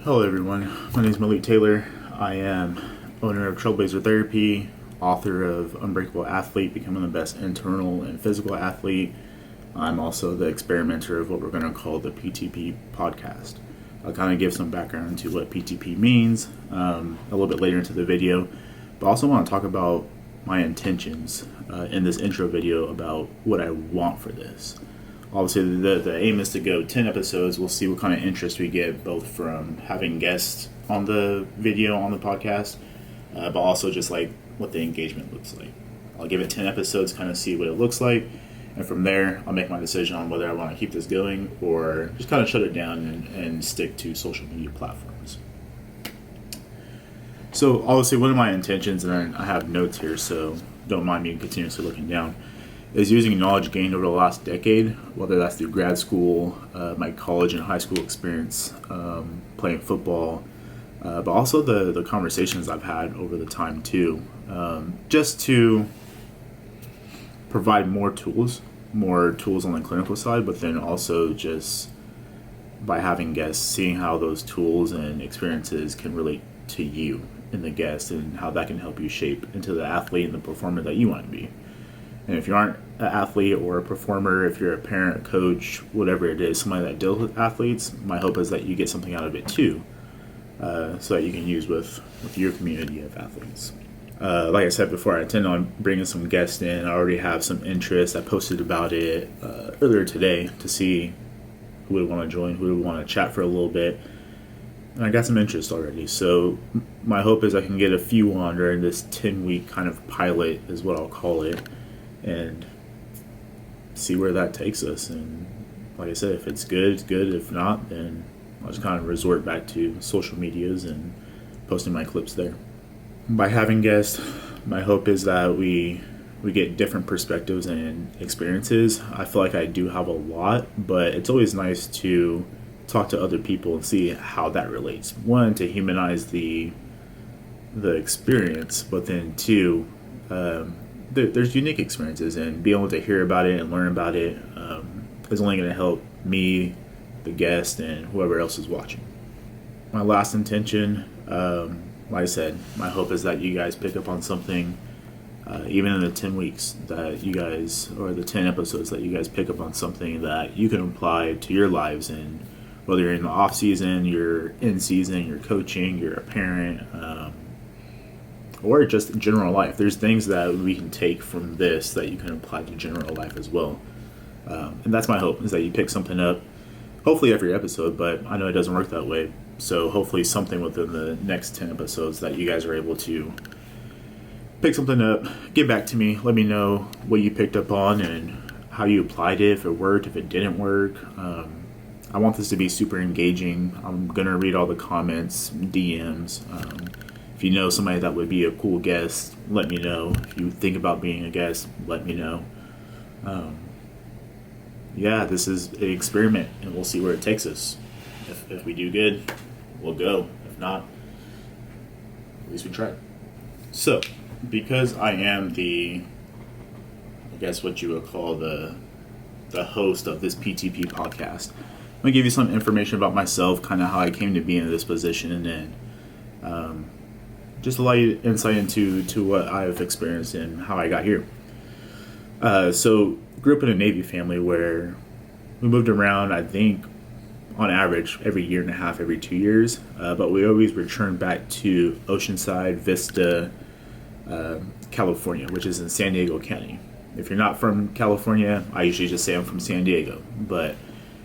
Hello everyone, my name is Malik Taylor. I am owner of Trailblazer Therapy, author of Unbreakable Athlete, Becoming the Best Internal and Physical Athlete. I'm also the experimenter of what we're going to call the PTP podcast. I'll kind of give some background to what PTP means a little bit later into the video, but I also want to talk about my intentions in this intro video about what I want for this. Obviously, the aim is to go 10 episodes. We'll see what kind of interest we get, both from having guests on the video, on the podcast, but also just like what the engagement looks like. I'll give it 10 episodes, kind of see what it looks like, and from there, I'll make my decision on whether I want to keep this going or just kind of shut it down and stick to social media platforms. So, obviously, one of my intentions, and I have notes here, so don't mind me continuously looking down, is using knowledge gained over the last decade, whether that's through grad school, my college and high school experience, playing football, but also the conversations I've had over the time too, just to provide more tools on the clinical side, but then also just by having guests, seeing how those tools and experiences can relate to you and the guest, and how that can help you shape into the athlete and the performer that you want to be. And if you aren't an athlete or a performer, if you're a parent, a coach, whatever it is, somebody that deals with athletes, my hope is that you get something out of it too, so that you can use with your community of athletes. Like I said before, I intend on bringing some guests in. I already have some interest. I posted about it earlier today to see who would want to join, who would want to chat for a little bit. And I got some interest already. So my hope is I can get a few on during this 10-week kind of pilot is what I'll call it, and see where that takes us. And like I said, if it's good, it's good. If not, then I'll just kind of resort back to social medias and posting my clips there. By having guests, my hope is that we get different perspectives and experiences. I feel like I do have a lot, but it's always nice to talk to other people and see how that relates. One, to humanize the experience, but then two, there's unique experiences, and being able to hear about it and learn about it is only going to help me, the guest, and whoever else is watching. My last intention, like I said, my hope is that you guys pick up on something, even in the 10 weeks that you guys, or the 10 episodes that you guys pick up on something that you can apply to your lives, and whether you're in the off season, you're in season, you're coaching, you're a parent, or just general life. There's things that we can take from this that you can apply to general life as well. And that's my hope, is that you pick something up, hopefully every episode, but I know it doesn't work that way. So hopefully something within the next 10 episodes that you guys are able to pick something up, get back to me, let me know what you picked up on and how you applied it, if it worked, if it didn't work. I want this to be super engaging. I'm going to read all the comments, DMs. If you know somebody that would be a cool guest, let me know. If you think about being a guest, let me know. Yeah, this is an experiment, and we'll see where it takes us. If we do good, we'll go. If not, at least we tried. So, because I am I guess what you would call the host of this PTP podcast, I'm going to give you some information about myself, kind of how I came to be in this position, and just allow you insight into what I've experienced and how I got here. So, grew up in a Navy family where we moved around, I think, on average, every year and a half, every 2 years. But we always returned back to Oceanside, Vista, California, which is in San Diego County. If you're not from California, I usually just say I'm from San Diego. But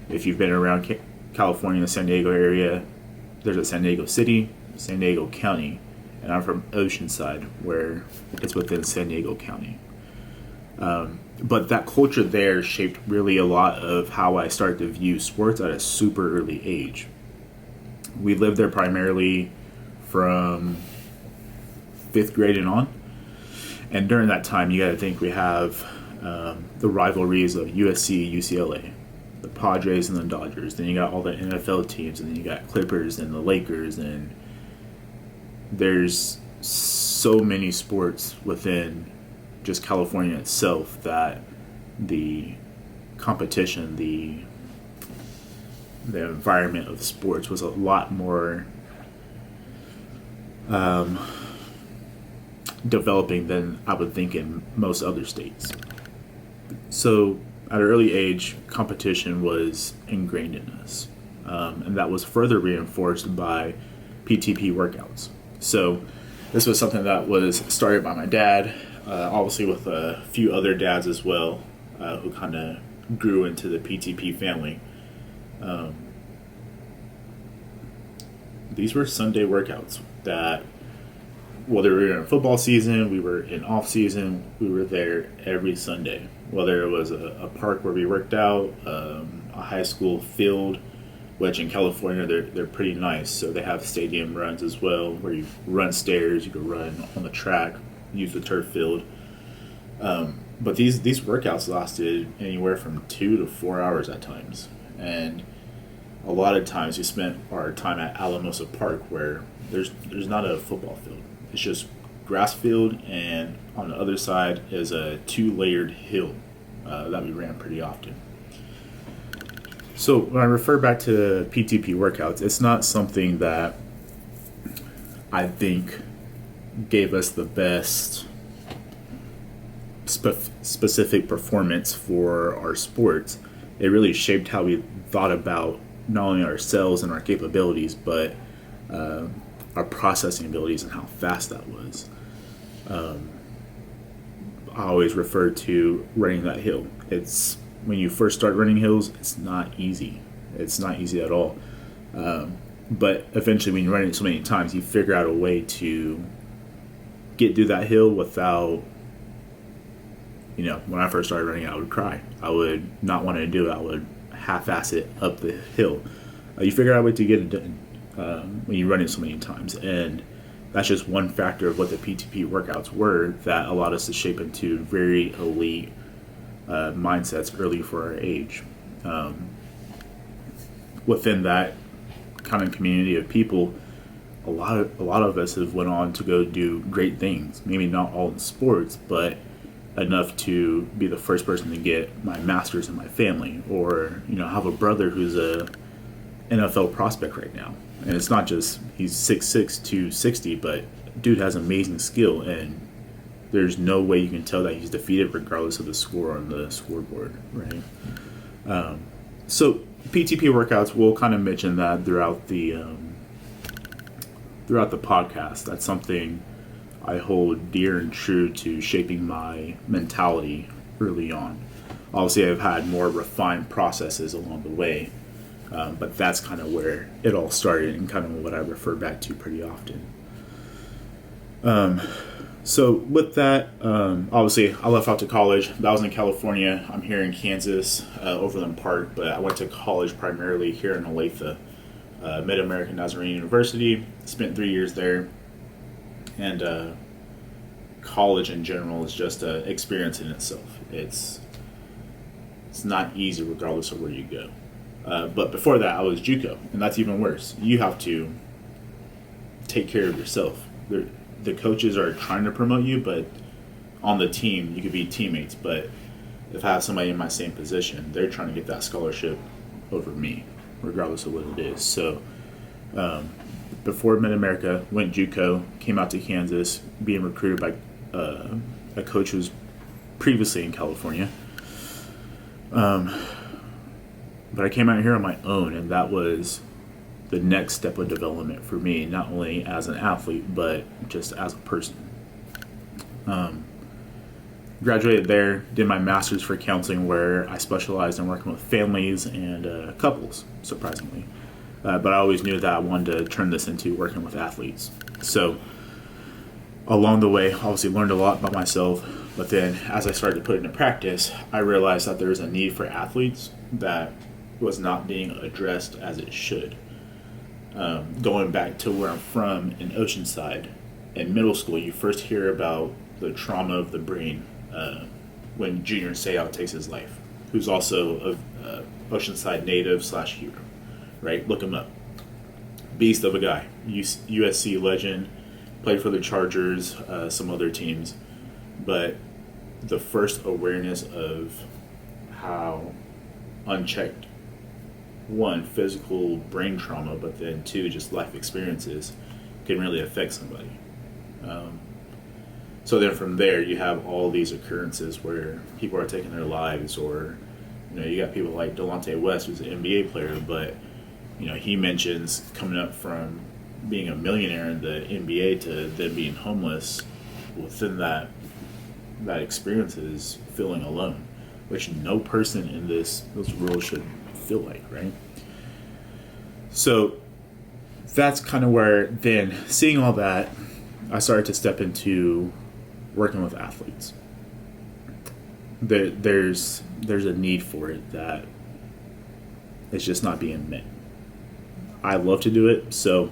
if you've been around California, the San Diego area, there's a San Diego City, San Diego County, and I'm from Oceanside, where it's within San Diego County. But that culture there shaped really a lot of how I started to view sports at a super early age. We lived there primarily from 5th grade and on. And during that time, you got to think we have the rivalries of USC, UCLA, the Padres and the Dodgers. Then you got all the NFL teams, and then you got Clippers and the Lakers. And there's so many sports within just California itself that the competition, the environment of sports was a lot more developing than I would think in most other states. So at an early age, competition was ingrained in us. And that was further reinforced by PTP workouts. So this was something that was started by my dad, obviously with a few other dads as well, who kind of grew into the PTP family. These were Sunday workouts that, whether we were in football season, we were in off season, we were there every Sunday. Whether it was a park where we worked out, a high school field, which in California they're pretty nice. So they have stadium runs as well, where you run stairs, you can run on the track, use the turf field. But these workouts lasted anywhere from 2 to 4 hours at times, and a lot of times we spent our time at Alamosa Park, where there's not a football field. It's just grass field, and on the other side is a 2-layered hill that we ran pretty often. So when I refer back to PTP workouts, it's not something that I think gave us the best specific performance for our sports. It really shaped how we thought about not only ourselves and our capabilities, but our processing abilities and how fast that was. I always refer to running that hill. It's when you first start running hills, it's not easy. It's not easy at all. But eventually, when you run it so many times, you figure out a way to get through that hill without, when I first started running, I would cry. I would not want to do it. I would half-ass it up the hill. You figure out a way to get it done when you run it so many times. And that's just one factor of what the PTP workouts were that allowed us to shape into very elite mindsets early for our age. Within that kind of community of people, a lot of us have went on to go do great things. Maybe not all in sports, but enough to be the first person to get my master's in my family, or have a brother who's a NFL prospect right now. And it's not just he's 6'6", 260, but dude has amazing skill, and there's no way you can tell that he's defeated regardless of the score on the scoreboard, right? So PTP workouts, we'll kind of mention that throughout the podcast. That's something I hold dear and true to shaping my mentality early on. Obviously, I've had more refined processes along the way, but that's kind of where it all started and kind of what I refer back to pretty often. So with that, obviously, I left out to college. That was in California. I'm here in Kansas, Overland Park, but I went to college primarily here in Olathe, Mid-American Nazarene University. Spent 3 years there. And college in general is just an experience in itself. It's not easy regardless of where you go. But before that, I was JUCO, and that's even worse. You have to take care of yourself. The coaches are trying to promote you, but on the team, you could be teammates. But if I have somebody in my same position, they're trying to get that scholarship over me, regardless of what it is. So before Mid-America, went JUCO, came out to Kansas, being recruited by a coach who was previously in California. But I came out here on my own, and that was the next step of development for me, not only as an athlete, but just as a person. Graduated there, did my master's for counseling, where I specialized in working with families and couples, surprisingly. But I always knew that I wanted to turn this into working with athletes. So along the way, obviously learned a lot about myself, but then as I started to put it into practice, I realized that there was a need for athletes that was not being addressed as it should. Going back to where I'm from in Oceanside, in middle school, you first hear about the trauma of the brain when Junior Seau takes his life, who's also a Oceanside native / hero, right? Look him up. Beast of a guy, USC legend, played for the Chargers, some other teams, but the first awareness of how unchecked one, physical brain trauma, but then two, just life experiences can really affect somebody. So then from there, you have all these occurrences where people are taking their lives, or you got people like Delonte West, who's an NBA player, but he mentions coming up from being a millionaire in the NBA to then being homeless. Within that experience is feeling alone, which no person in this world should feel like, right? So that's kind of where, then seeing all that, I started to step into working with athletes. There's a need for it that it's just not being met. I love to do it, so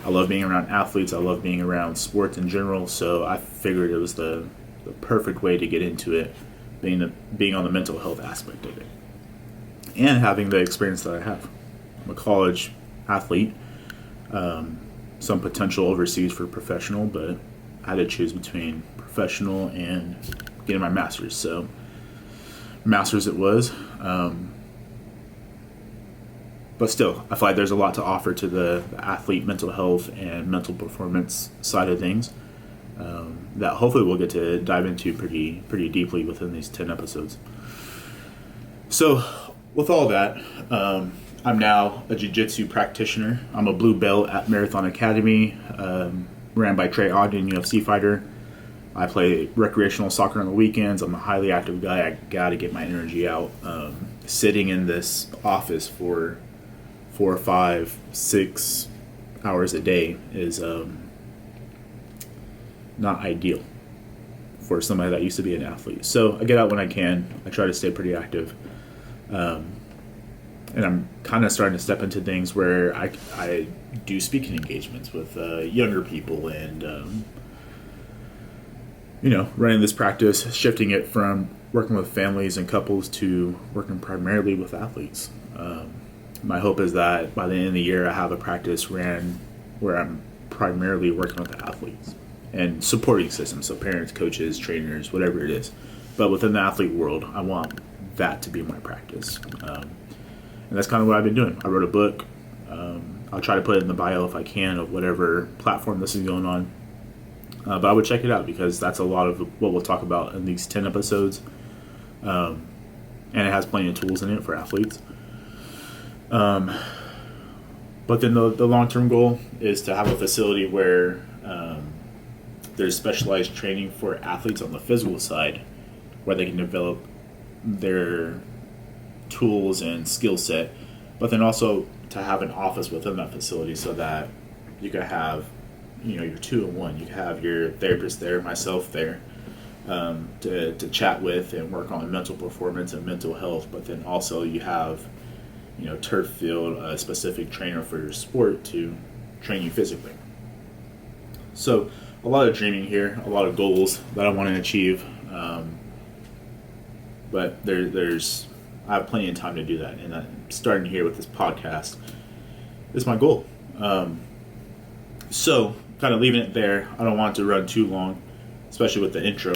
I love being around athletes. I love being around sports in general, so I figured it was the perfect way to get into it, being on the mental health aspect of it, and having the experience that I have. I'm a college athlete, some potential overseas for professional, but I had to choose between professional and getting my master's. So master's it was, but still, I feel like there's a lot to offer to the athlete mental health and mental performance side of things, that hopefully we'll get to dive into pretty deeply within these 10 episodes. So with all that, I'm now a jiu-jitsu practitioner. I'm a blue belt at Marathon Academy, ran by Trey Ogden, UFC fighter. I play recreational soccer on the weekends. I'm a highly active guy. I got to get my energy out. Sitting in this office for 4, 5, 6 hours a day is not ideal for somebody that used to be an athlete. So I get out when I can. I try to stay pretty active. And I'm kind of starting to step into things where I do speaking engagements with younger people, and running this practice, shifting it from working with families and couples to working primarily with athletes. My hope is that by the end of the year, I have a practice ran where I'm primarily working with athletes and supporting systems, so parents, coaches, trainers, whatever it is. But within the athlete world, I want that to be my practice. And that's kind of what I've been doing. I wrote a book. I'll try to put it in the bio if I can of whatever platform this is going on. But I would check it out, because that's a lot of what we'll talk about in these 10 episodes. And it has plenty of tools in it for athletes. But then the long-term goal is to have a facility where there's specialized training for athletes on the physical side, where they can develop their tools and skill set, but then also to have an office within that facility, so that you could have your 2-in-1. You could have your therapist there, myself there, to chat with and work on mental performance and mental health, but then also you have turf field, a specific trainer for your sport to train you physically. So a lot of dreaming here, a lot of goals that I want to achieve, but I have plenty of time to do that, and I'm starting here with this podcast. This is my goal. So kind of leaving it there. I don't want it to run too long, especially with the intro.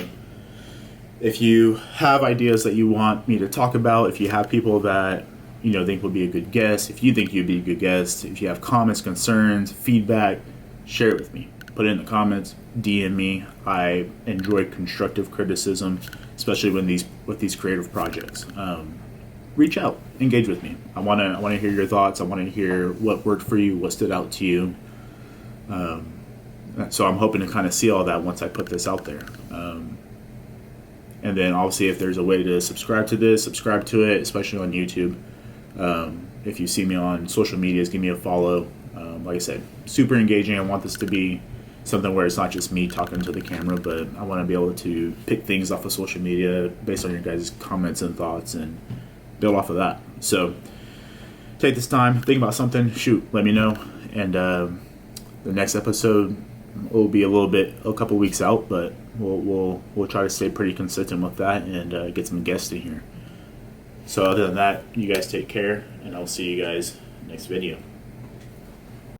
If you have ideas that you want me to talk about, if you have people that think would be a good guest, if you think you'd be a good guest, if you have comments, concerns, feedback, share it with me. Put it in the comments, DM me. I enjoy constructive criticism, especially with these creative projects. Reach out, engage with me. I want to hear your thoughts. I want to hear what worked for you, what stood out to you. So I'm hoping to kind of see all that once I put this out there. And then obviously, if there's a way to subscribe to it, especially on YouTube. If you see me on social medias, give me a follow. Like I said, super engaging. I want this to be something where it's not just me talking to the camera, but I want to be able to pick things off of social media based on your guys' comments and thoughts and build off of that. So take this time, think about something, let me know. And the next episode will be a couple weeks out, but we'll try to stay pretty consistent with that and get some guests in here. So other than that, you guys take care, and I'll see you guys next video.